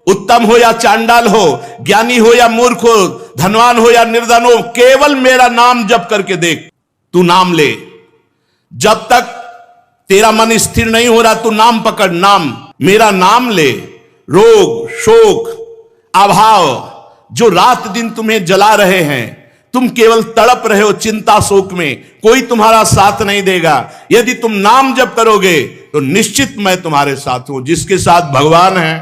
उत्तम हो या चांडाल हो, ज्ञानी हो या मूर्ख हो, धनवान हो या निर्धन हो, केवल मेरा नाम जप करके देख। तू नाम ले, जब तक तेरा मन स्थिर नहीं हो रहा तू नाम पकड़, नाम, मेरा नाम ले। रोग, शोक, अभाव जो रात दिन तुम्हें जला रहे हैं, तुम केवल तड़प रहे हो चिंता शोक में, कोई तुम्हारा साथ नहीं देगा। यदि तुम नाम जप करोगे तो निश्चित मैं तुम्हारे साथ हूं। जिसके साथ भगवान है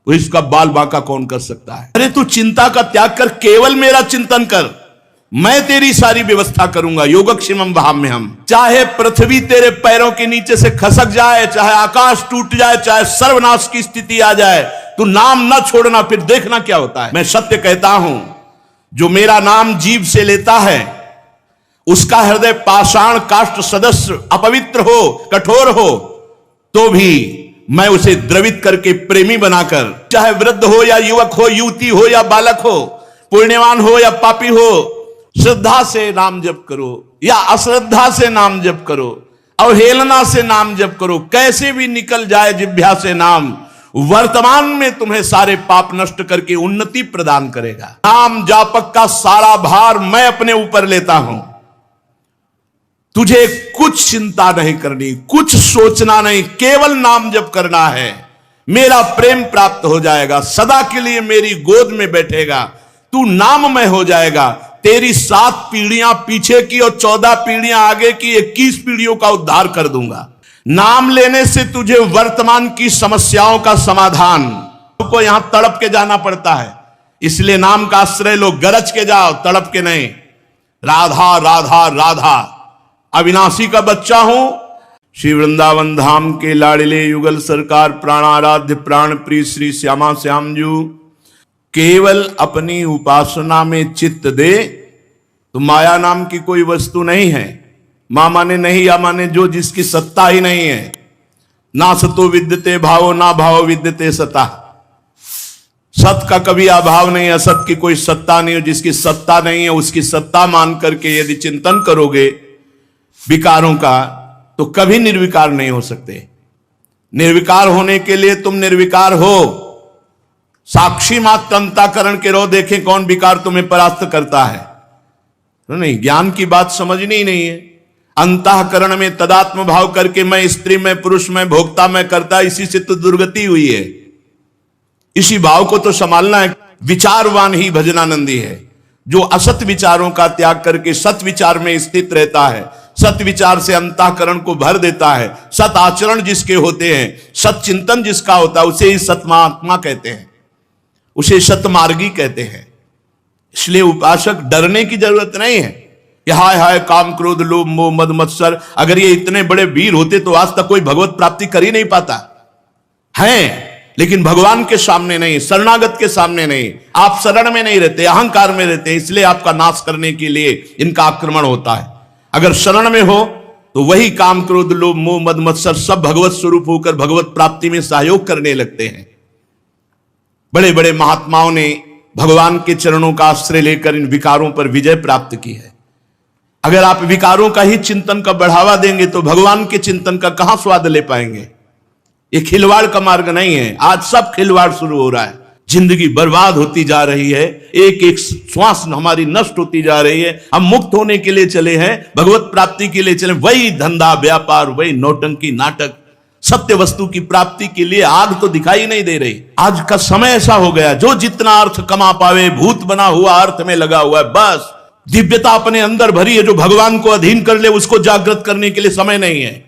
तो इसका बाल बांका कौन कर सकता है। अरे तू चिंता का त्याग कर, केवल मेरा चिंतन कर, मैं तेरी सारी व्यवस्था करूंगा। योगक्षेमम वहाम्यहम्। चाहे पृथ्वी तेरे पैरों के नीचे से खसक जाए, चाहे आकाश टूट जाए, चाहे सर्वनाश की स्थिति आ जाए, तू नाम न छोड़ना, फिर देखना क्या होता है। मैं सत्य कहता हूं, जो मेरा नाम जीभ से लेता है उसका हृदय पाषाण काष्ठ सदस्य अपवित्र हो, कठोर हो, तो भी मैं उसे द्रवित करके प्रेमी बनाकर, चाहे वृद्ध हो या युवक हो, युवती हो या बालक हो, पुण्यवान हो या पापी हो, श्रद्धा से नाम जप करो या अश्रद्धा से नाम जप करो, अवहेलना से नाम जप करो, कैसे भी निकल जाए जिह्वा से नाम, वर्तमान में तुम्हें सारे पाप नष्ट करके उन्नति प्रदान करेगा। नाम जापक का सारा भार मैं अपने ऊपर लेता हूं। तुझे कुछ चिंता नहीं करनी, कुछ सोचना नहीं, केवल नाम जप करना है। मेरा प्रेम प्राप्त हो जाएगा, सदा के लिए मेरी गोद में बैठेगा, तू नाममय हो जाएगा। तेरी 7 पीढ़ियां पीछे की और 14 पीढ़ियां आगे की 21 पीढ़ियों का उद्धार कर दूंगा। नाम लेने से तुझे वर्तमान की समस्याओं का समाधान, को यहां तड़प के जाना पड़ता है, इसलिए नाम का आश्रय लो। गरज के जाओ, तड़प के नहीं। राधा राधा राधा, अविनाशी का बच्चा हूं। श्री वृंदावन धाम के लाडले युगल सरकार प्राणाराध्य प्राण प्रिय श्री श्यामा श्याम जू केवल अपनी उपासना में चित्त दे तो माया नाम की कोई वस्तु नहीं है। मां माने नहीं, या माने जो, जिसकी सत्ता ही नहीं है। ना सतो विद्यते भावो, ना भाव विद्यते सता। सत का कभी अभाव नहीं, असत की कोई सत्ता नहीं, जिसकी सत्ता नहीं है उसकी सत्ता मान करके यदि चिंतन करोगे विकारों का, तो कभी निर्विकार नहीं हो सकते। निर्विकार होने के लिए तुम निर्विकार हो। साक्षी मात्र अंतःकरण के रहो, देखें कौन विकार तुम्हें परास्त करता है। तो नहीं, ज्ञान की बात समझनी ही नहीं है। अंतःकरण में तदात्म भाव करके मैं स्त्री में पुरुष में भोक्ता में करता, इसी से तो दुर्गति हुई है। इसी भाव को तो संभालना है। विचारवान ही भजनानंदी है, जो असत विचारों का त्याग करके सत विचार में स्थित रहता है, सत विचार से अंतःकरण को भर देता है। सत आचरण जिसके होते हैं, सत चिंतन जिसका होता है, उसे ही सतमात्मा कहते हैं, उसे सतमार्गी कहते हैं। इसलिए उपासक डरने की जरूरत नहीं है। हाय हाय काम क्रोध लोभ मोह मद मत्सर, अगर ये इतने बड़े वीर होते तो आज तक कोई भगवत प्राप्ति कर ही नहीं पाता है। लेकिन भगवान के सामने नहीं, शरणागत के सामने नहीं, आप शरण में नहीं रहते, अहंकार में रहते, इसलिए आपका नाश करने के लिए इनका आक्रमण होता है। अगर शरण में हो तो वही काम क्रोध लोभ मोह मद मत्सर सब भगवत स्वरूप होकर भगवत प्राप्ति में सहयोग करने लगते हैं। बड़े बड़े महात्माओं ने भगवान के चरणों का आश्रय लेकर इन विकारों पर विजय प्राप्त की है। अगर आप विकारों का ही चिंतन का बढ़ावा देंगे तो भगवान के चिंतन का कहां स्वाद ले पाएंगे। ये खिलवाड़ का मार्ग नहीं है। आज सब खिलवाड़ शुरू हो रहा है, जिंदगी बर्बाद होती जा रही है, एक एक श्वास हमारी नष्ट होती जा रही है। हम मुक्त होने के लिए चले हैं, भगवत प्राप्ति के लिए चले, वही धंधा व्यापार, वही नौटंकी नाटक, सत्य वस्तु की प्राप्ति के लिए आग तो दिखाई नहीं दे रही। आज का समय ऐसा हो गया, जो जितना अर्थ कमा पावे भूत बना हुआ अर्थ में लगा हुआ है। बस दिव्यता अपने अंदर भरी है, जो भगवान को अधीन कर ले उसको जागृत करने के लिए समय नहीं है।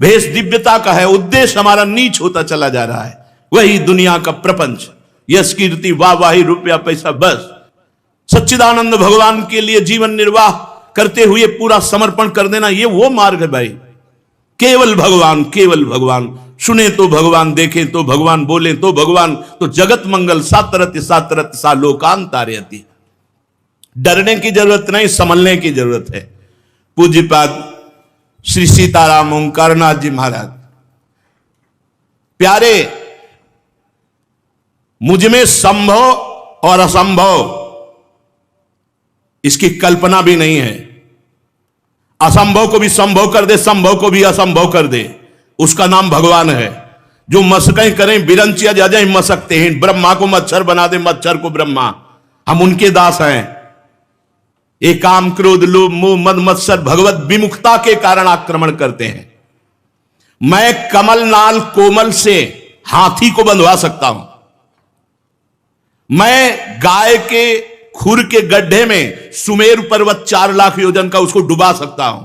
भेष दिव्यता का है, उद्देश्य हमारा नीच होता चला जा रहा है। वही दुनिया का प्रपंच, यश कीर्ति वाहवाही रुपया पैसा, बस सच्चिदानंद भगवान के लिए जीवन निर्वाह करते हुए पूरा समर्पण कर देना, ये वो मार्ग है भाई। केवल भगवान, केवल भगवान, सुने तो भगवान, देखें तो भगवान, बोले तो भगवान, तो जगत मंगल सातरति सातरति सा लोकांतारयति। डरने की जरूरत नहीं, संभलने की जरूरत है। पूज्यपाद श्री सीताराम ओंकारनाथ जी महाराज, प्यारे, मुझमें संभव और असंभव इसकी कल्पना भी नहीं है। असंभव को भी संभव कर दे, संभव को भी असंभव कर दे, उसका नाम भगवान है। जो मशकें करें बिरंचिया जाए मसकते हैं, ब्रह्मा को मच्छर बना दे, मच्छर को ब्रह्मा, हम उनके दास हैं। एक काम क्रोध लोभ मोह मद मत्सर भगवत विमुखता के कारण आक्रमण करते हैं। मैं कमल नाल कोमल से हाथी को बंधवा सकता हूं, मैं गाय के खुर के गड्ढे में सुमेरु पर्वत 4 लाख योजन का उसको डुबा सकता हूं।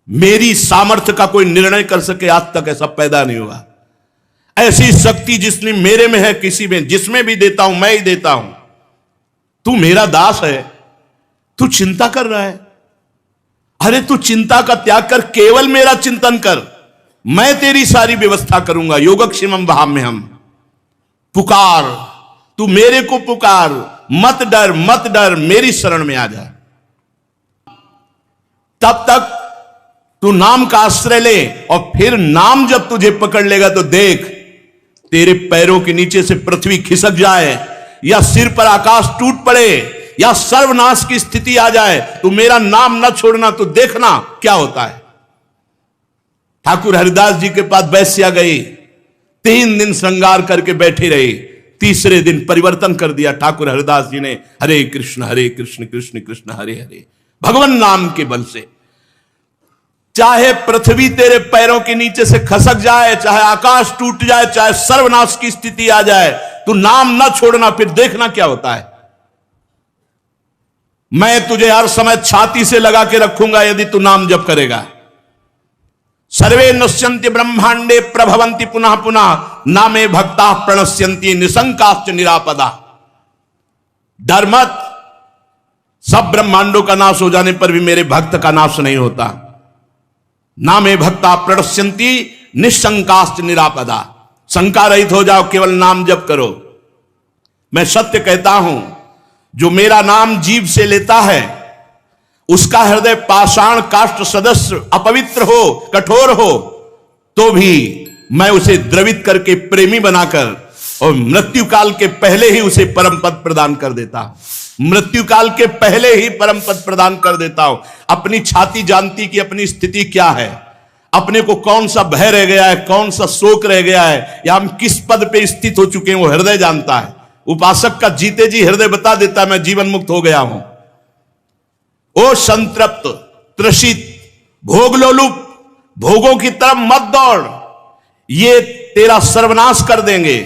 मेरी सामर्थ्य का कोई निर्णय कर सके आज तक ऐसा पैदा नहीं हुआ। ऐसी शक्ति जिसने मेरे में है, किसी में जिसमें भी देता हूं मैं ही देता हूं। तू मेरा दास है, तू चिंता कर रहा है, अरे तू चिंता का त्याग कर, केवल मेरा चिंतन कर, मैं तेरी सारी व्यवस्था करूंगा। योगक्षेमम वहाम्यहम्, पुकार, तू मेरे को पुकार, मत डर मत डर, मेरी शरण में आ जा। तब तक तू नाम का आश्रय ले, और फिर नाम जब तुझे पकड़ लेगा तो देख तेरे पैरों के नीचे से पृथ्वी खिसक जाए, या सिर पर आकाश टूट पड़े, या सर्वनाश की स्थिति आ जाए, तू मेरा नाम न छोड़ना, तो देखना क्या होता है। ठाकुर हरिदास जी के पास वैश्या गई, 3 दिन श्रृंगार करके बैठी रही, तीसरे दिन परिवर्तन कर दिया ठाकुर हरिदास जी ने। हरे कृष्ण कृष्ण कृष्ण हरे हरे, भगवान नाम के बल से। चाहे पृथ्वी तेरे पैरों के नीचे से खसक जाए, चाहे आकाश टूट जाए, चाहे सर्वनाश की स्थिति आ जाए, तू नाम न छोड़ना, फिर देखना क्या होता है। मैं तुझे हर समय छाती से लगा के रखूंगा यदि तू नाम जप करेगा। सर्वे नश्यन्ति ब्रह्मांडे प्रभवन्ति पुनः पुनः, नामे भक्ता प्रणश्यन्ति निशंकाश्च निरापदा। डर मत, सब ब्रह्मांडों का नाश हो जाने पर भी मेरे भक्त का नाश नहीं होता। नामे भक्ता प्रणश्यन्ति निशंकाश्च निरापदा, शंका रहित हो जाओ, केवल नाम जप करो। मैं सत्य कहता हूं, जो मेरा नाम जीभ से लेता है उसका हृदय पाषाण काष्ठ सदस्य अपवित्र हो, कठोर हो, तो भी मैं उसे द्रवित करके प्रेमी बनाकर और मृत्यु काल के पहले ही उसे परम पद प्रदान कर देता हूं। मृत्यु काल के पहले ही परम पद प्रदान कर देता हूं। अपनी छाती जानती कि अपनी स्थिति क्या है, अपने को कौन सा भय रह गया है, कौन सा शोक रह गया है, या हम किस पद पे स्थित हो चुके हैं, वो हृदय जानता है। उपासक का जीते जी हृदय बता देता है, मैं जीवन मुक्त हो गया हूं। ओ संतृप्त त्रसित भोग लोलुप, भोगों की तरफ मत दौड़, ये तेरा सर्वनाश कर देंगे।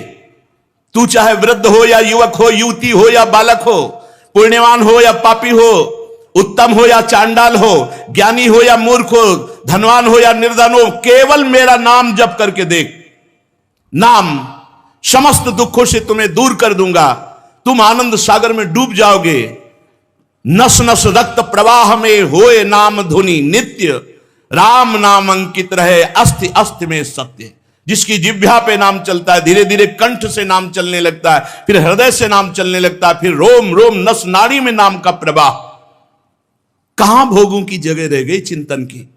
तू चाहे वृद्ध हो या युवक हो, युवती हो या बालक हो, पुण्यवान हो या पापी हो, उत्तम हो या चांडाल हो, ज्ञानी हो या मूर्ख हो, धनवान हो या निर्धन हो, केवल मेरा नाम जप करके देख। नाम समस्त दुखों से तुम्हें दूर कर दूंगा, तुम आनंद सागर में डूब जाओगे। नस नस रक्त प्रवाह में होए नाम धुनि नित्य, राम नाम अंकित रहे अस्ति अस्ति में सत्य। जिसकी जिह्वा पे नाम चलता है, धीरे धीरे कंठ से नाम चलने लगता है, फिर हृदय से नाम चलने लगता है, फिर रोम रोम नस नाड़ी में नाम का प्रवाह। कहां भोगों की जगह रह गई चिंतन की।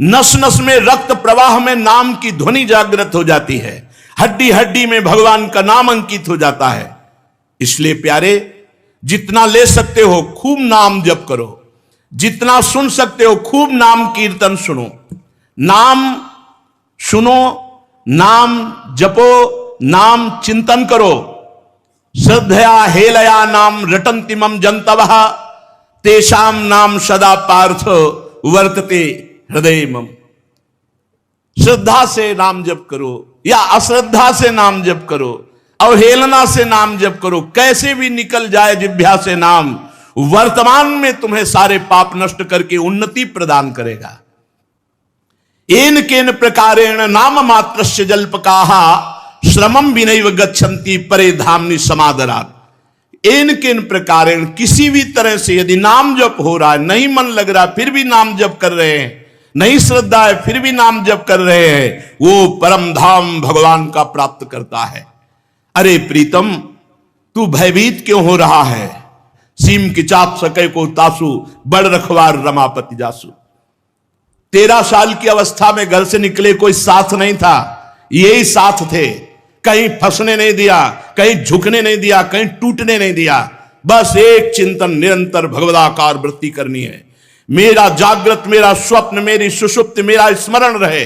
नस नस में रक्त प्रवाह में नाम की ध्वनि जागृत हो जाती है, हड्डी हड्डी में भगवान का नाम अंकित हो जाता है। इसलिए प्यारे, जितना ले सकते हो खूब नाम जप करो, जितना सुन सकते हो खूब नाम कीर्तन सुनो। नाम सुनो, नाम जपो, नाम चिंतन करो। श्रद्धया हेलया नाम रटन्ति मम जन्तवः, तेषाम नाम सदा पार्थ वर्तते हृदय मम। श्रद्धा से नाम जप करो या अश्रद्धा से नाम जप करो, अवहेलना से नाम जप करो, कैसे भी निकल जाए जिह्वा से नाम, वर्तमान में तुम्हें सारे पाप नष्ट करके उन्नति प्रदान करेगा। एन केन प्रकारेण नाम मात्रस्य जल्पकाः श्रमं विनैव गच्छन्ति परे धामनि समादरात्। एन केन प्रकारेण, किसी भी तरह से यदि नाम जप हो रहा है, नहीं मन लग रहा फिर भी नाम जप कर रहे हैं, नहीं श्रद्धा है फिर भी नाम जप कर रहे हैं, वो परम धाम भगवान का प्राप्त करता है। अरे प्रीतम, तू भयभीत क्यों हो रहा है? सीम की चाप सके को तासु, बड़ रखवार रमापति जासु। 13 साल की अवस्था में घर से निकले, कोई साथ नहीं था, यही साथ थे। कहीं फंसने नहीं दिया, कहीं झुकने नहीं दिया, कहीं टूटने नहीं दिया। बस एक चिंतन, निरंतर भगवदाकार वृत्ति करनी है। मेरा जागृत, मेरा स्वप्न, मेरी सुषुप्त, मेरा स्मरण रहे।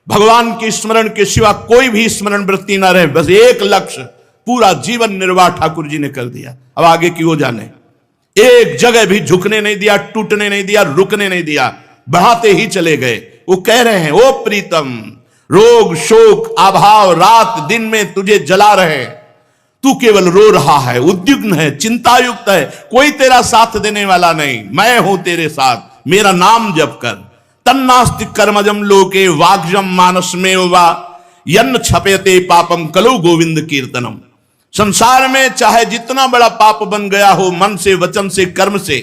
भगवान के स्मरण के सिवा कोई भी स्मरण वृत्ति ना रहे, बस एक लक्ष्य, पूरा जीवन निर्वाह ठाकुर जी ने कर दिया। अब आगे की वो जाने, एक जगह भी झुकने नहीं दिया, टूटने नहीं दिया, रुकने नहीं दिया, बढ़ाते ही चले गए। वो कह रहे हैं, ओ प्रीतम, रोग शोक अभाव रात दिन में तुझे जला रहे, तू केवल रो रहा है, उद्विग्न है, चिंतायुक्त है, कोई तेरा साथ देने वाला नहीं, मैं हूं तेरे साथ, मेरा नाम जप कर। तन्नास्ति कर्मजम लोके वाग्जम मानस में वा यन्न छपेते पापम कलो गोविंद कीर्तनम। संसार में चाहे जितना बड़ा पाप बन गया हो, मन से, वचन से, कर्म से,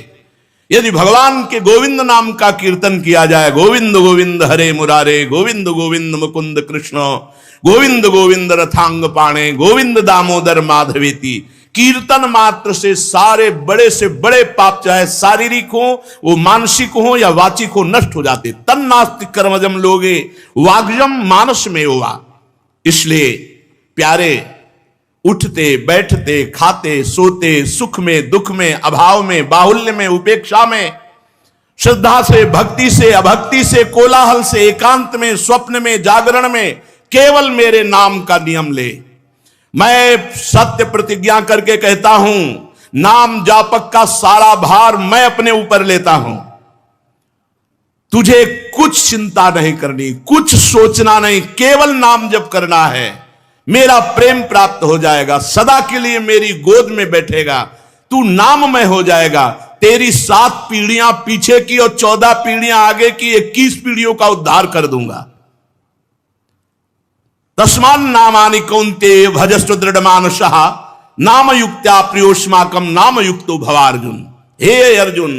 यदि भगवान के गोविंद नाम का कीर्तन किया जाए, गोविंद गोविंद हरे मुरारे, गोविंद गोविंद मुकुंद कृष्ण, गोविंद गोविंद रथांग पाणे, गोविंद दामोदर माधवेति, कीर्तन मात्र से सारे बड़े से बड़े पाप, चाहे शारीरिक हो, वो मानसिक हो या वाचिक हो, नष्ट हो जाते। तन्नास्ति कर्मजम लोगे वाग्जम मानस में हुआ। इसलिए प्यारे, उठते बैठते खाते सोते, सुख में दुख में, अभाव में बाहुल्य में, उपेक्षा में, श्रद्धा से भक्ति से अभक्ति से, कोलाहल से एकांत में, स्वप्न में जागरण में, केवल मेरे नाम का नियम ले। मैं सत्य प्रतिज्ञा करके कहता हूं, नाम जापक का सारा भार मैं अपने ऊपर लेता हूं। तुझे कुछ चिंता नहीं करनी, कुछ सोचना नहीं, केवल नाम जप करना है, मेरा प्रेम प्राप्त हो जाएगा, सदा के लिए मेरी गोद में बैठेगा, तू नाममय हो जाएगा। तेरी 7 पीढ़ियां पीछे की और 14 पीढ़ियां आगे की, 21 पीढ़ियों का उद्धार कर दूंगा। तस्मान नामानि कौन्तेय भजस्व दृढ़ मानसः नाम युक्त्या प्रियोष्माकम नाम युक्तो भवार्जुन। हे अर्जुन,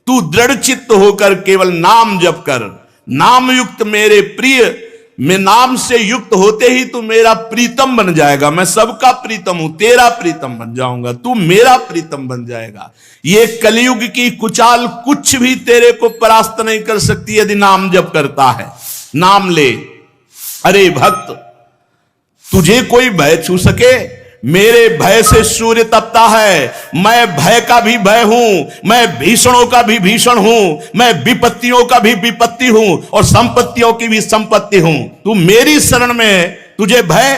तू दृढ़ चित्त होकर केवल नाम जप कर। नाम युक्त मेरे प्रिय, मैं नाम से युक्त होते ही तू मेरा प्रीतम बन जाएगा। मैं सबका प्रीतम हूं, तेरा प्रीतम बन जाऊंगा, तू मेरा प्रीतम बन जाएगा। ये कलयुग की कुचाल कुछ भी तेरे को परास्त नहीं कर सकती यदि नाम जप करता है। नाम ले। अरे भक्त, तुझे कोई भय छू सके? मेरे भय से सूर्य तपता है, मैं भय का भी भय हूं, मैं भीषणों का भी भीषण हूं, मैं विपत्तियों का भी विपत्ति हूं और संपत्तियों की भी संपत्ति हूं। तू मेरी शरण में, तुझे भय?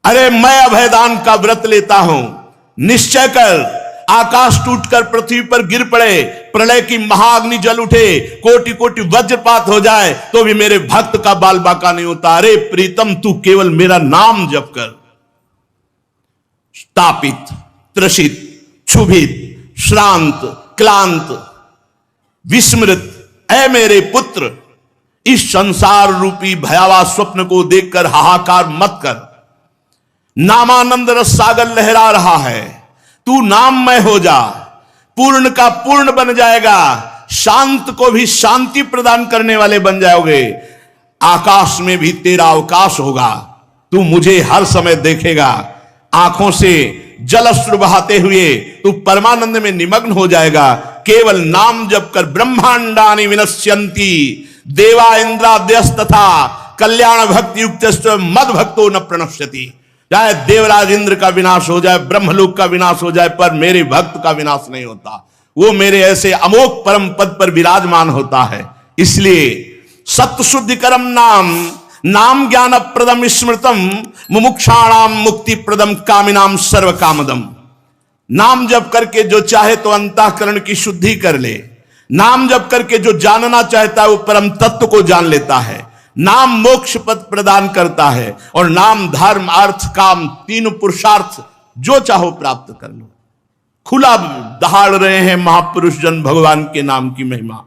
अरे मैं अभयदान का व्रत लेता हूं। निश्चय कर, आकाश टूटकर पृथ्वी पर गिर पड़े, प्रलय की महाअग्नि जल उठे, कोटि कोटि वज्रपात हो जाए, तो भी मेरे भक्त का बाल बाका नहीं होता। अरे प्रीतम, तू केवल मेरा नाम जप कर। तापित, त्रसित, क्षुभित, श्रांत, क्लांत, विस्मृत, ऐ मेरे पुत्र, इस संसार रूपी भयावह स्वप्न को देखकर हाहाकार मत कर। नामानंद रस सागर लहरा रहा है, तू नाममय हो जा, पूर्ण का पूर्ण बन जाएगा, शांत को भी शांति प्रदान करने वाले बन जाओगे। आकाश में भी तेरा अवकाश होगा, तू मुझे हर समय देखेगा। आंखों से जलश्रु बहाते हुए तू परमानंद में निमग्न हो जाएगा। केवल नाम जप कर। ब्रह्मांडानि विनश्यन्ति देवा इंद्राद्यस तथा कल्याण भक्ति युक्त मद भक्तो न प्रणश्यति। चाहे देवराज इंद्र का विनाश हो जाए, ब्रह्मलोक का विनाश हो जाए, पर मेरे भक्त का विनाश नहीं होता। वो मेरे ऐसे अमोघ परम पद पर विराजमान होता है। इसलिए सत्य शुद्धि करम नाम, नाम ज्ञान प्रदम स्मृतम, मुमुक्षाणाम मुक्ति प्रदम कामिनाम सर्व कामदम। नाम जप करके जो चाहे तो अंतःकरण की शुद्धि कर ले। नाम जप करके जो जानना चाहता है वो परम तत्व को जान लेता है। नाम मोक्ष पद प्रदान करता है और नाम धर्म अर्थ काम तीन पुरुषार्थ जो चाहो प्राप्त कर लो। खुला दहाड़ रहे हैं महापुरुष जन भगवान के नाम की महिमा।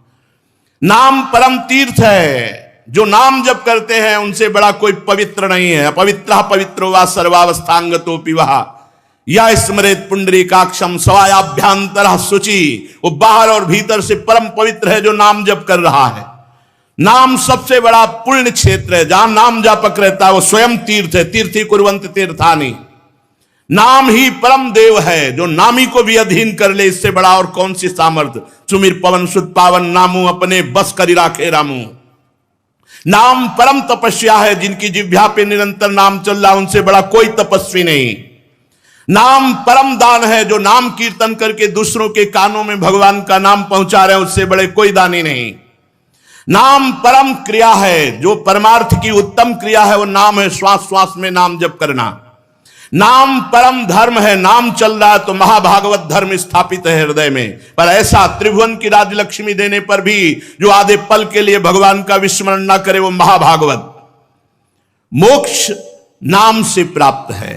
नाम परम तीर्थ है। जो नाम जप करते हैं उनसे बड़ा कोई पवित्र नहीं है। अपवित्र पवित्रो वा सर्वावस्थांगतो पिवा या स्मरेत पुंडरीकाक्षम सवायाभ्यांतर शुचि। वो बाहर और भीतर से परम पवित्र है जो नाम जप कर रहा है। नाम सबसे बड़ा पुण्य क्षेत्र है। जहां नाम जापक रहता है वो स्वयं तीर्थ है। तीर्थी कुर्वन्त तीर्थानि। नाम ही परम देव है जो नामी को भी अधीन कर ले। इससे बड़ा और कौन सी सामर्थ्य। सुमिर पवन सुत पावन नामू अपने बस करी राखे रामू। नाम परम तपस्या है। जिनकी जिह्वा पे निरंतर नाम चल रहा उनसे बड़ा कोई तपस्वी नहीं। नाम परम दान है। जो नाम कीर्तन करके दूसरों के कानों में भगवान का नाम पहुंचा रहे हैं उससे बड़े कोई दानी नहीं। नाम परम क्रिया है, जो परमार्थ की उत्तम क्रिया है वो नाम है। श्वास श्वास में नाम जप करना। नाम परम धर्म है। नाम चल रहा है तो महाभागवत धर्म स्थापित है हृदय में। पर ऐसा त्रिभुवन की राजलक्ष्मी देने पर भी जो आधे पल के लिए भगवान का विस्मरण ना करे वो महाभागवत। मोक्ष नाम से प्राप्त है।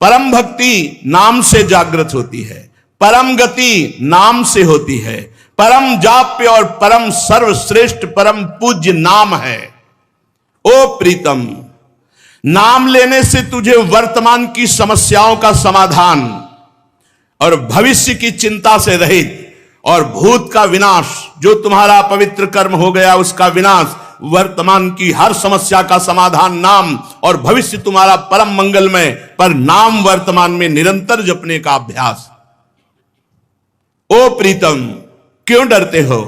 परम भक्ति नाम से जागृत होती है। परम गति नाम से होती है। परम जाप्य और परम सर्वश्रेष्ठ परम पूज्य नाम है। ओ प्रीतम, नाम लेने से तुझे वर्तमान की समस्याओं का समाधान और भविष्य की चिंता से रहित और भूत का विनाश, जो तुम्हारा पवित्र कर्म हो गया उसका विनाश, वर्तमान की हर समस्या का समाधान नाम, और भविष्य तुम्हारा परम मंगलमय। पर नाम वर्तमान में निरंतर जपने का अभ्यास। ओ प्रीतम, क्यों डरते हो?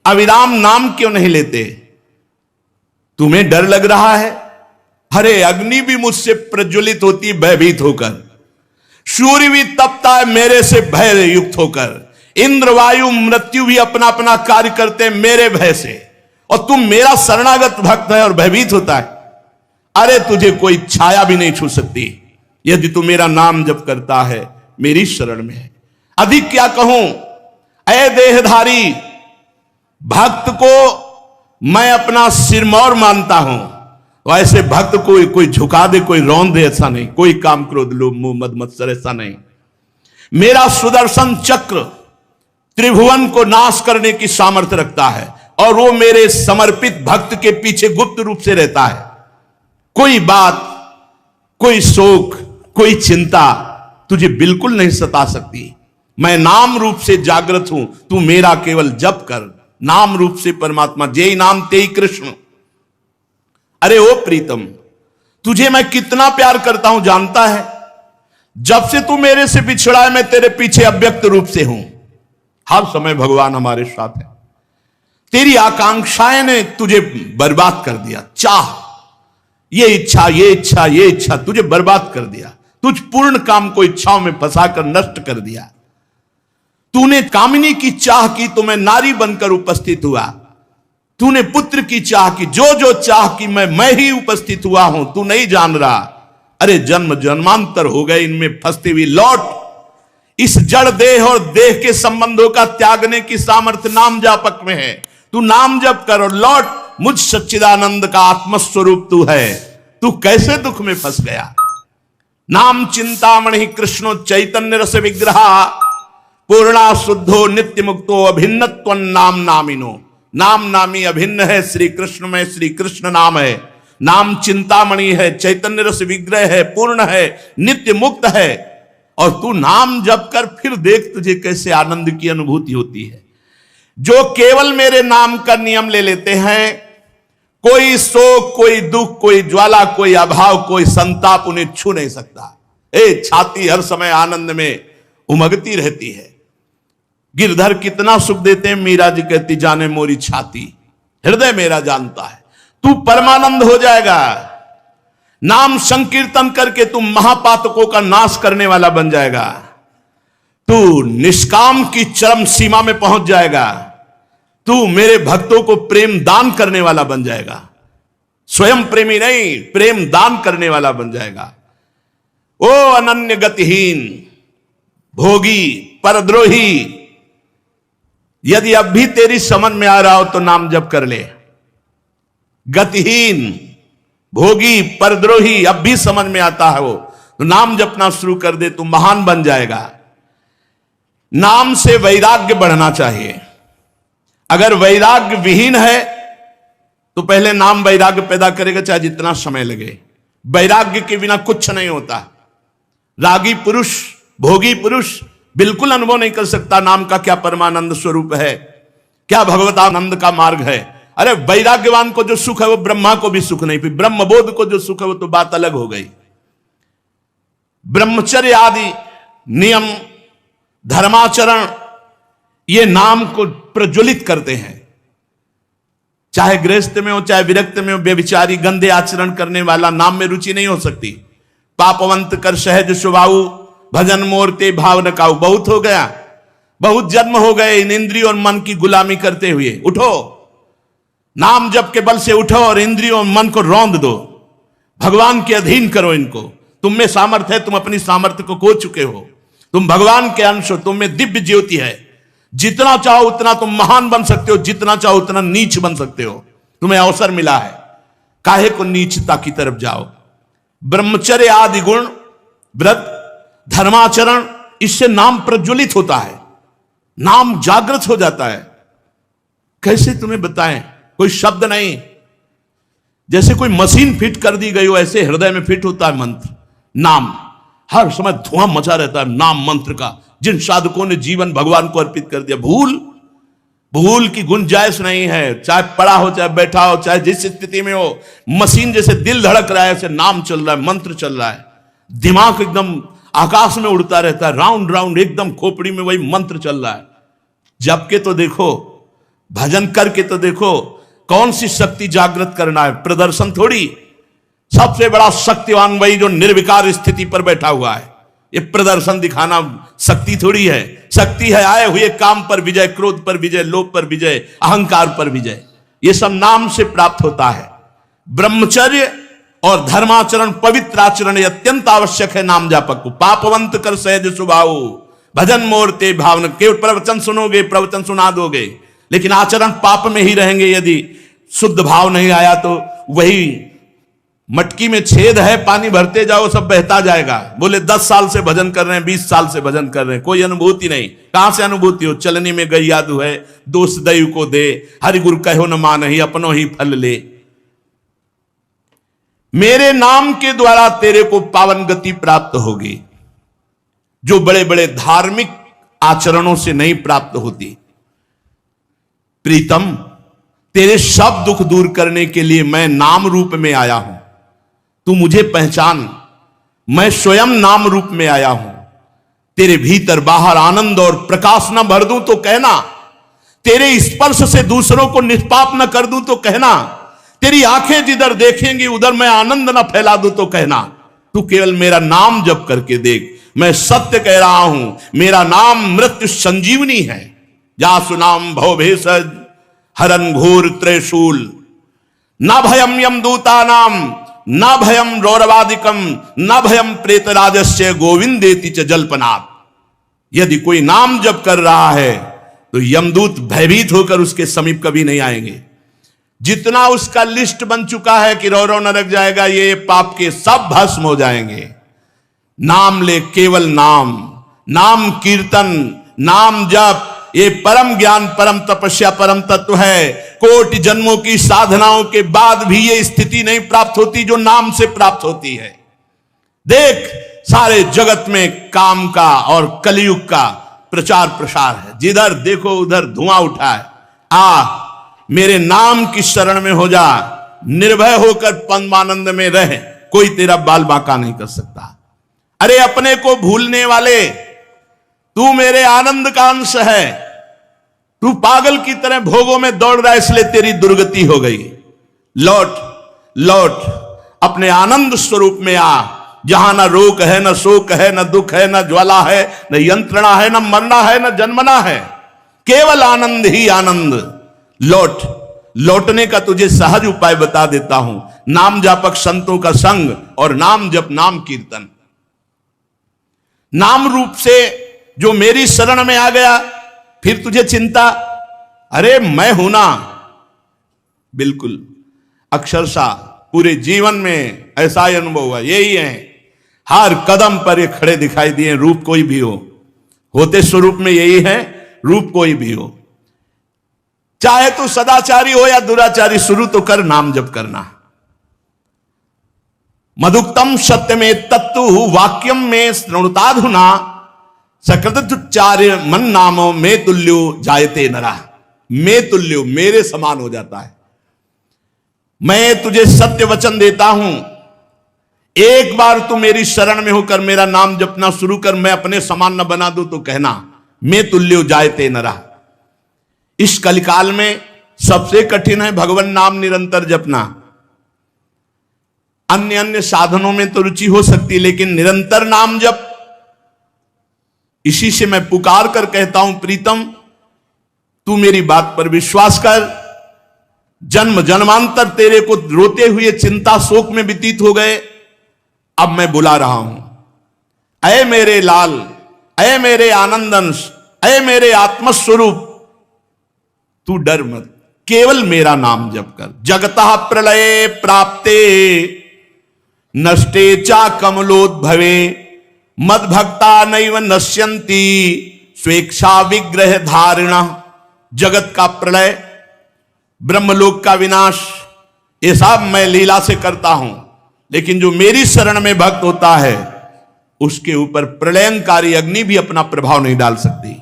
अविराम नाम क्यों नहीं लेते? तुम्हें डर लग रहा है? अरे अग्नि भी मुझसे प्रज्वलित होती भयभीत होकर, सूर्य भी तपता है मेरे से भय युक्त होकर, इंद्र वायु मृत्यु भी अपना अपना कार्य करते हैं मेरे भय से, और तुम मेरा शरणागत भक्त है और भयभीत होता है। अरे तुझे कोई छाया भी नहीं छू सकती यदि तू मेरा नाम जप करता है, मेरी शरण में है। अधिक क्या कहूं, ऐ देहधारी, भक्त को मैं अपना सिरमौर मानता हूं। वैसे भक्त कोई झुका दे, कोई रौंद दे, ऐसा नहीं। कोई काम क्रोध लोभ मोह मद मत्सर, ऐसा नहीं। मेरा सुदर्शन चक्र त्रिभुवन को नाश करने की सामर्थ्य रखता है, और वो मेरे समर्पित भक्त के पीछे गुप्त रूप से रहता है। कोई बात, कोई शोक, कोई चिंता तुझे बिल्कुल नहीं सता सकती। मैं नाम रूप से जागृत हूं, तू मेरा केवल जप कर। नाम रूप से परमात्मा, जेई नाम तेई कृष्ण। अरे ओ प्रीतम, तुझे मैं कितना प्यार करता हूं जानता है? जब से तू मेरे से बिछड़ा है मैं तेरे पीछे अव्यक्त रूप से हूं। हर समय भगवान हमारे साथ है। तेरी आकांक्षाएं ने तुझे बर्बाद कर दिया। चाह, ये इच्छा, ये इच्छा, ये इच्छा तुझे बर्बाद कर दिया। तुझ पूर्ण काम को इच्छाओं में फंसाकर नष्ट कर दिया। तूने कामिनी की चाह की तो मैं नारी बनकर उपस्थित हुआ। तूने पुत्र की चाह की, जो जो चाह की मैं ही उपस्थित हुआ हूं। तू नहीं जान रहा। अरे जन्म जन्मांतर हो गए इनमें फंसते हुए। लौट, इस जड़ देह और देह के संबंधों का त्यागने की सामर्थ्य नाम जापक में है। तू नाम जप कर और लौट। मुझ सच्चिदानंद का आत्मस्वरूप तू है। तू कैसे दुख में फंस गया? नाम चिंतामणि कृष्णो चैतन्य रस विग्रहा, पूर्णा शुद्धो नित्य मुक्तो अभिन्नत्व नाम नामिनो। नाम नामी अभिन्न है श्री कृष्ण में। श्री कृष्ण नाम है। नाम चिंतामणि है, चैतन्य रस विग्रह है, पूर्ण है, नित्य मुक्त है। और तू नाम जप कर, फिर देख तुझे कैसे आनंद की अनुभूति होती है। जो केवल मेरे नाम का नियम ले लेते हैं, कोई शोक, कोई दुख, कोई ज्वाला, कोई अभाव, कोई संताप उन्हें छू नहीं सकता। छाती हर समय आनंद में उमगती रहती है। गिरधर कितना सुख देते हैं, मीरा जी कहती जाने मोरी छाती, हृदय मेरा जानता है। तू परमानंद हो जाएगा। नाम संकीर्तन करके तू महापातकों का नाश करने वाला बन जाएगा। तू निष्काम की चरम सीमा में पहुंच जाएगा। तू मेरे भक्तों को प्रेम दान करने वाला बन जाएगा। स्वयं प्रेमी नहीं, प्रेम दान करने वाला बन जाएगा। ओ अनन्य गतिहीन, भोगी, परद्रोही, यदि अब भी तेरी समझ में आ रहा हो तो नाम जप कर ले। गतिहीन, भोगी, परद्रोही अब भी समझ में आता है वो, तो नाम जपना शुरू कर दे, तू महान बन जाएगा। नाम से वैराग्य बढ़ना चाहिए। अगर वैराग्य विहीन है तो पहले नाम वैराग्य पैदा करेगा, चाहे जितना समय लगे। वैराग्य के बिना कुछ नहीं होता। रागी पुरुष, भोगी पुरुष बिल्कुल अनुभव नहीं कर सकता नाम का क्या परमानंद स्वरूप है, क्या भगवतानंद का मार्ग है। अरे वैराग्यवान को जो सुख है वो ब्रह्मा को भी सुख नहीं। फिर ब्रह्मबोध को जो सुख है वो तो बात अलग हो गई। ब्रह्मचर्य आदि नियम, धर्माचरण, ये नाम को प्रज्वलित करते हैं। चाहे गृहस्थ में हो, चाहे विरक्त में हो, व्यभिचारी गंदे आचरण करने वाला नाम में रुचि नहीं हो सकती। पापवंत कर सहज स्वभाव, भजन मोरते भाव न काऊ। बहुत हो गया, बहुत जन्म हो गए इन इंद्रियों और मन की गुलामी करते हुए। उठो, नाम जप के बल से उठो और इंद्रियों मन को रौंद दो, भगवान के अधीन करो इनको। तुम में सामर्थ्य है, तुम अपनी सामर्थ्य को खो चुके हो, तुम भगवान के अंश हो, तुम में दिव्य ज्योति है। जितना चाहो उतना तुम महान बन सकते हो, जितना चाहो उतना नीच बन सकते हो। तुम्हें अवसर मिला है, काहे को नीचता की तरफ जाओ। ब्रह्मचर्य आदि गुण, व्रत, धर्माचरण, इससे नाम प्रज्वलित होता है, नाम जागृत हो जाता है। कैसे तुम्हें बताएं, कोई शब्द नहीं, जैसे कोई मशीन फिट कर दी गई हो ऐसे हृदय में फिट होता है मंत्र, नाम। हर समय धुआं मचा रहता है नाम मंत्र का। जिन साधकों ने जीवन भगवान को अर्पित कर दिया, भूल की गुंजाइश नहीं है। चाहे पड़ा हो, चाहे बैठा हो, चाहे जिस स्थिति में हो, मशीन जैसे दिल धड़क रहा है ऐसे नाम चल रहा है, मंत्र चल रहा है। दिमाग एकदम आकाश में उड़ता रहता है, राउंड राउंड एकदम खोपड़ी में वही मंत्र चल रहा है। जप के तो देखो, भजन करके तो देखो, कौन सी शक्ति जागृत करना है, प्रदर्शन थोड़ी। सबसे बड़ा शक्तिवान वही जो निर्विकार स्थिति पर बैठा हुआ है। ये प्रदर्शन दिखाना शक्ति थोड़ी है। शक्ति है आए हुए काम पर विजय, क्रोध पर विजय, लोभ पर विजय, अहंकार पर विजय। ये सब नाम से प्राप्त होता है। ब्रह्मचर्य और धर्माचरण, पवित्र आचरण अत्यंत आवश्यक है नाम जापक को। पापवंत कर सहज स्वभाव, भजन मोरते भावना। केवल प्रवचन सुनोगे, प्रवचन सुना दोगे, लेकिन आचरण पाप में ही रहेंगे। यदि शुद्ध भाव नहीं आया तो वही मटकी में छेद है, पानी भरते जाओ सब बहता जाएगा। बोले 10 साल से भजन कर रहे हैं, 20 साल से भजन कर रहे हैं, कोई अनुभूति नहीं। कहां से अनुभूति हो? चलने में गई यादू है, दोष दैव को दे, हरि गुरु कहो न मानहि, अपनो ही फल ले। मेरे नाम के द्वारा तेरे को पावन गति प्राप्त होगी, जो बड़े बड़े धार्मिक आचरणों से नहीं प्राप्त होती। प्रीतम, तेरे सब दुख दूर करने के लिए मैं नाम रूप में आया हूं। तू मुझे पहचान, मैं स्वयं नाम रूप में आया हूं। तेरे भीतर बाहर आनंद और प्रकाश न भर दूं तो कहना, तेरे स्पर्श से दूसरों को निष्पाप न कर दूं तो कहना, तेरी आंखें जिधर देखेंगी उधर मैं आनंद न फैला दूं तो कहना। तू केवल मेरा नाम जप करके देख। मैं सत्य कह रहा हूं, मेरा नाम मृत्यु संजीवनी है। जासु नाम भव भेषज हरन घोर त्रिशूल, न भयम यमदूता नाम, न भयम रौरवादिकम, न भयम प्रेतराजस्य गोविंदेति च जल्पनात्। यदि कोई नाम जप कर रहा है तो यमदूत भयभीत होकर उसके समीप कभी नहीं आएंगे। जितना उसका लिस्ट बन चुका है कि रौ रौ नरक जाएगा, ये पाप के सब भस्म हो जाएंगे। नाम ले, केवल नाम, नाम कीर्तन, नाम जप, ये परम ज्ञान, परम तपस्या, परम तत्व है। कोटि जन्मों की साधनाओं के बाद भी ये स्थिति नहीं प्राप्त होती जो नाम से प्राप्त होती है। देख, सारे जगत में काम का और कलयुग का प्रचार प्रसार है। जिधर देखो उधर धुआं उठा है। मेरे नाम की शरण में हो जा, निर्भय होकर परमानंद में रह, कोई तेरा बाल बांका नहीं कर सकता। अरे अपने को भूलने वाले, तू मेरे आनंद का अंश है। तू पागल की तरह भोगों में दौड़ रहा है, इसलिए तेरी दुर्गति हो गई। लौट लौट अपने आनंद स्वरूप में आ, जहां न रोग है, न शोक है, न दुख है, न ज्वाला है, न यंत्रणा है, न मरना है, न जन्मना है। केवल आनंद ही आनंद। लौट, लौटने का तुझे सहज उपाय बता देता हूं। नाम जापक संतों का संग और नाम जप, नाम कीर्तन। नाम रूप से जो मेरी शरण में आ गया, फिर तुझे चिंता, अरे मैं हूं ना। बिल्कुल, अक्षरशा पूरे जीवन में ऐसा ही अनुभव हुआ। यही है, हर कदम पर ये खड़े दिखाई दिए। रूप कोई भी हो, होते स्वरूप में यही है, रूप कोई भी हो। चाहे तू सदाचारी हो या दुराचारी, शुरू तो कर नाम जप करना। मधुक्तम सत्य में तत्तु वाक्यम में श्रृणुताधुना, सकृतुच्चार्य मन नामो में तुल्यो जायते नरा। मैं तुल्यो, मेरे समान हो जाता है। मैं तुझे सत्य वचन देता हूं, एक बार तू मेरी शरण में होकर मेरा नाम जपना शुरू कर, मैं अपने समान न बना दूं तो कहना, मैं तुल्यो जायते नरा। इस कलिकाल में सबसे कठिन है भगवान नाम निरंतर जपना। अन्य अन्य साधनों में तो रुचि हो सकती है, लेकिन निरंतर नाम जप, इसी से मैं पुकार कर कहता हूं, प्रीतम तू मेरी बात पर विश्वास कर। जन्म जन्मांतर तेरे को रोते हुए चिंता शोक में व्यतीत हो गए। अब मैं बुला रहा हूं, अय मेरे लाल, अय मेरे आनंदंश, अय मेरे आत्मस्वरूप, तू डर मत, केवल मेरा नाम जप कर। जगतः प्रलये प्राप्ते नष्टे चा कमलोद्भवे मद भक्ता नैव नश्यन्ति स्वेच्छा विग्रह धारिणा। जगत का प्रलय, ब्रह्मलोक का विनाश, ये सब मैं लीला से करता हूं, लेकिन जो मेरी शरण में भक्त होता है उसके ऊपर प्रलयंकारी अग्नि भी अपना प्रभाव नहीं डाल सकती।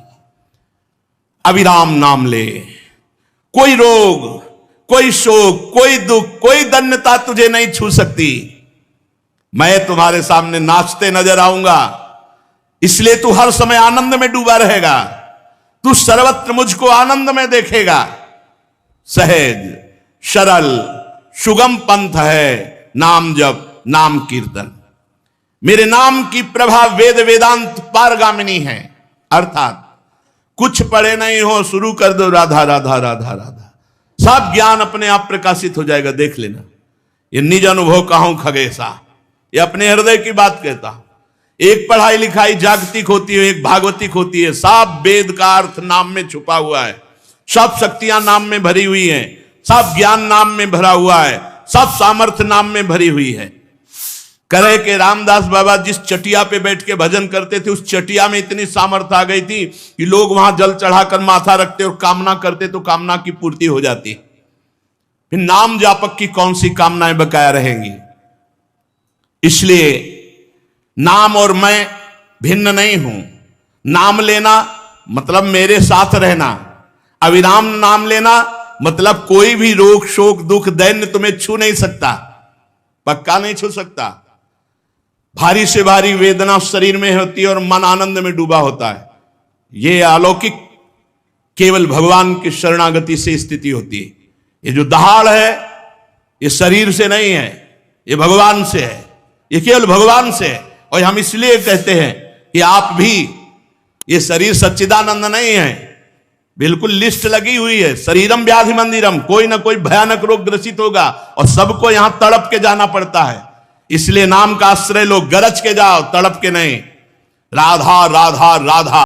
अविराम नाम ले, कोई रोग, कोई शोक, कोई दुख, कोई दन्यता तुझे नहीं छू सकती। मैं तुम्हारे सामने नाचते नजर आऊंगा, इसलिए तू हर समय आनंद में डूबा रहेगा। तू सर्वत्र मुझको आनंद में देखेगा। सहज सरल सुगम पंथ है नाम जप, नाम कीर्तन। मेरे नाम की प्रभा वेद वेदांत पारगामिनी है। अर्थात कुछ पढ़े नहीं हो, शुरू कर दो राधा राधा राधा राधा, सब ज्ञान अपने आप प्रकाशित हो जाएगा। देख लेना, ये निज अनुभव कहूं खगेशा, ये अपने हृदय की बात कहता हूं। एक पढ़ाई लिखाई जागतिक होती है, एक भागवतिक होती है। सब वेद का अर्थ नाम में छुपा हुआ है, सब शक्तियां नाम में भरी हुई हैं, सब ज्ञान नाम में भरा हुआ है, सब सामर्थ्य नाम में भरी हुई है। करे के रामदास बाबा जिस चटिया पे बैठ के भजन करते थे, उस चटिया में इतनी सामर्थ्य आ गई थी कि लोग वहां जल चढ़ाकर माथा रखते और कामना करते तो कामना की पूर्ति हो जाती। फिर नाम जापक की कौन सी कामनाएं बकाया रहेंगी। इसलिए नाम और मैं भिन्न नहीं हूं। नाम लेना मतलब मेरे साथ रहना, अविराम नाम लेना मतलब कोई भी रोग शोक दुख दैन्य तुम्हें छू नहीं सकता, पक्का नहीं छू सकता। भारी से भारी वेदना शरीर में होती है और मन आनंद में डूबा होता है। यह अलौकिक केवल भगवान की शरणागति से स्थिति होती है। ये जो दहाड़ है ये शरीर से नहीं है, ये भगवान से है, ये केवल भगवान से है। और हम इसलिए कहते हैं कि आप भी, ये शरीर सच्चिदानंद नहीं है, बिल्कुल लिस्ट लगी हुई है। शरीरम व्याधि मंदिरम, कोई ना कोई भयानक रोग ग्रसित होगा और सबको यहां तड़प के जाना पड़ता है। इसलिए नाम का आश्रय लो, गरज के जाओ, तड़प के नहीं। राधा राधा राधा।